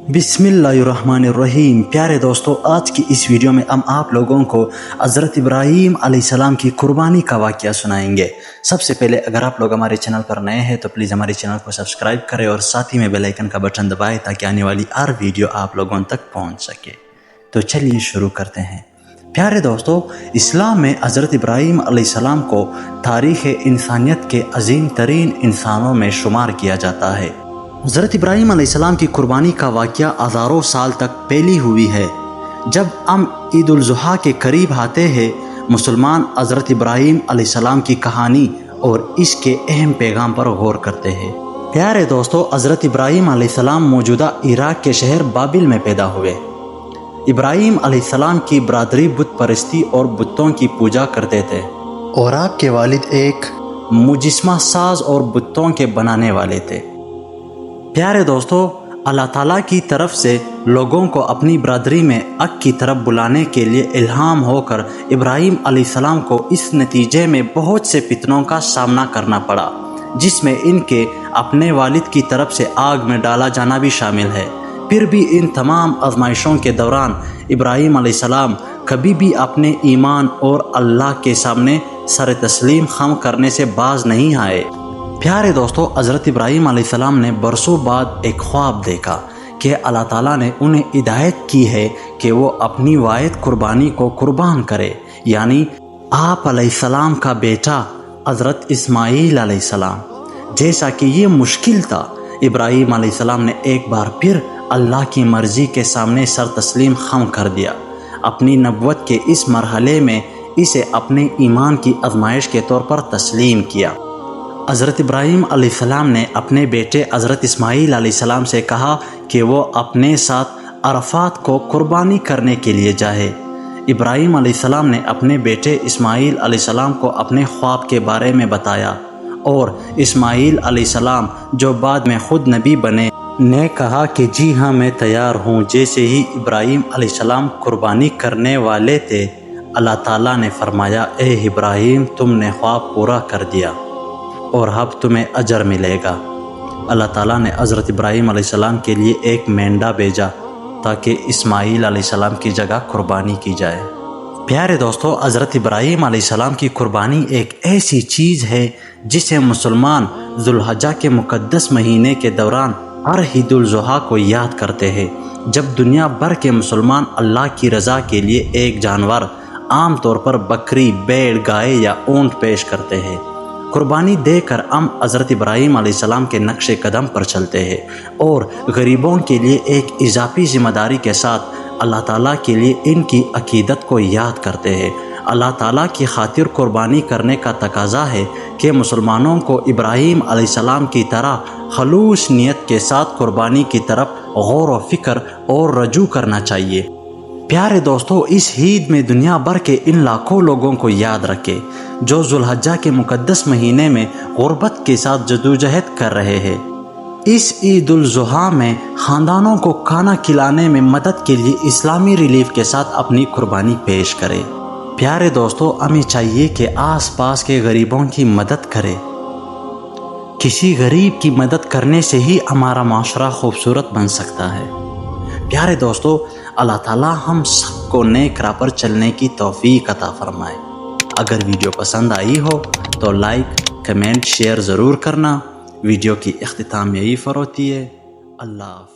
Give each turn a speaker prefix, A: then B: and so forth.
A: बिस्मिल्लाहिर्रहमानिर्रहीम। प्यारे दोस्तों, आज की इस वीडियो में हम आप लोगों को हज़रत इब्राहीम अलैहिस्सलाम की कुर्बानी का वाक़या सुनाएंगे। सबसे पहले अगर आप लोग हमारे चैनल पर नए हैं तो प्लीज़ हमारे चैनल को सब्सक्राइब करें और साथ ही में बेल आइकन का बटन दबाएं ताकि आने वाली हर वीडियो आप लोगों तक पहुँच सके। तो चलिए शुरू करते हैं। प्यारे दोस्तों, इस्लाम में हज़रत इब्राहीम अलैहिस्सलाम को तारीख़ इंसानियत के अजीम तरीन इंसानों में शुमार किया जाता है। हज़रत इब्राहीम अलैहिस्सलाम की कुर्बानी का वाक़या हज़ारों साल तक फैली हुई है। जब हम ईद उल ज़ुहा के करीब आते हैं, मुसलमान हज़रत इब्राहीम अलैहिस्सलाम की कहानी और इसके अहम पैगाम पर गौर करते हैं। प्यारे दोस्तों, हज़रत इब्राहीम अलैहिस्सलाम मौजूदा इराक़ के शहर बाबिल में पैदा हुए। इब्राहीम अलैहिस्सलाम की बरादरी बुत परस्ती और बुतों की पूजा करते थे और आपके वालिद एक मुजस्मा साज और बुतों के बनाने वाले थे। प्यारे दोस्तों, अल्लाह ताला की तरफ से लोगों को अपनी बरादरी में हक़ की तरफ बुलाने के लिए इल्हाम होकर इब्राहीम अलैहिस्सलाम को इस नतीजे में बहुत से फितनों का सामना करना पड़ा, जिसमें इनके अपने वालिद की तरफ से आग में डाला जाना भी शामिल है। फिर भी इन तमाम आजमाइशों के दौरान इब्राहीम अलैहिस्सलाम कभी भी अपने ईमान और अल्लाह के सामने सर तस्लीम खम करने से बाज नहीं आए। प्यारे दोस्तों, हज़रत इब्राहीम अलैहिस्सलाम ने बरसों बाद एक ख्वाब देखा कि अल्लाह ताला ने उन्हें हिदायत की है कि वो अपनी वाहिद कुर्बानी को कुर्बान करे, यानी आप अलैहिस्सलाम का बेटा हज़रत इस्माईल अलैहिस्सलाम। जैसा कि ये मुश्किल था, इब्राहीम अलैहिस्सलाम ने एक बार फिर अल्लाह की मर्ज़ी के सामने सर तस्लीम खम कर दिया। अपनी नबुव्वत के इस मरहले में इसे अपने ईमान की आजमाइश के तौर पर तस्लीम किया। हज़रत इब्राहीम अलैहिस्सलाम ने अपने बेटे हज़रत इस्माईल अलैहिस्सलाम से कहा कि वो अपने साथ अरफात को कुर्बानी करने के लिए जाए। इब्राहीम अलैहिस्सलाम ने अपने बेटे इस्माईल अलैहिस्सलाम को अपने ख्वाब के बारे में बताया और इस्माईल अलैहिस्सलाम, जो बाद में ख़ुद नबी बने, ने कहा कि जी हाँ, मैं तैयार हूँ। जैसे ही इब्राहीम अलैहिस्सलाम कुर्बानी करने वाले थे, अल्लाह ताला ने फरमाया, ए इब्राहीम, तुमने ख्वाब पूरा कर दिया और अब तुम्हें अजर मिलेगा। अल्लाह ताला ने हज़रत इब्राहीम अलैहिस्सलाम के लिए एक मेंढा भेजा ताकि इस्माईल अलैहिस्सलाम की जगह कुर्बानी की जाए। प्यारे दोस्तों, हज़रत इब्राहीम अलैहिस्सलाम की कुर्बानी एक ऐसी चीज़ है जिसे मुसलमान ज़ुल्हज्जा के मुक़द्दस महीने के दौरान हर ईद उल ज़ुहा को याद करते हैं, जब दुनिया भर के मुसलमान अल्लाह की रज़ा के लिए एक जानवर, आम तौर पर बकरी, भेड़, गाय या ऊँट पेश करते हैं। कुर्बानी देकर हम हज़रत इब्राहीम अलैहिस्सलाम के नक्शे कदम पर चलते हैं और गरीबों के लिए एक इजाफी ज़िम्मेदारी के साथ अल्लाह ताला के लिए इनकी अकीदत को याद करते हैं। अल्लाह ताला की खातिर कुर्बानी करने का तकाज़ा है कि मुसलमानों को इब्राहीम अलैहिस्सलाम की तरह खलूस नियत के साथ कुर्बानी की तरफ गौर व फिक्र और रजू करना चाहिए। प्यारे दोस्तों, इस ईद में दुनिया भर के इन लाखों लोगों को याद रखें जो ज़ुल्हज्जा के मुक़द्दस महीने में गुर्बत के साथ जदोजहद कर रहे हैं। इस ईद उल ज़ुहा में ख़ानदानों को खाना खिलाने में मदद के लिए इस्लामी रिलीफ के साथ अपनी कुर्बानी पेश करें। प्यारे दोस्तों, हमें चाहिए कि आस पास के गरीबों की मदद करें। किसी गरीब की मदद करने से ही हमारा माशरा खूबसूरत बन सकता है। प्यारे दोस्तों, अल्लाह ताला हम सबको नेक राह पर चलने की तौफीक अता फरमाए। अगर वीडियो पसंद आई हो तो लाइक, कमेंट, शेयर ज़रूर करना। वीडियो की इख्तिताम यही फ़र होती है। अल्लाह।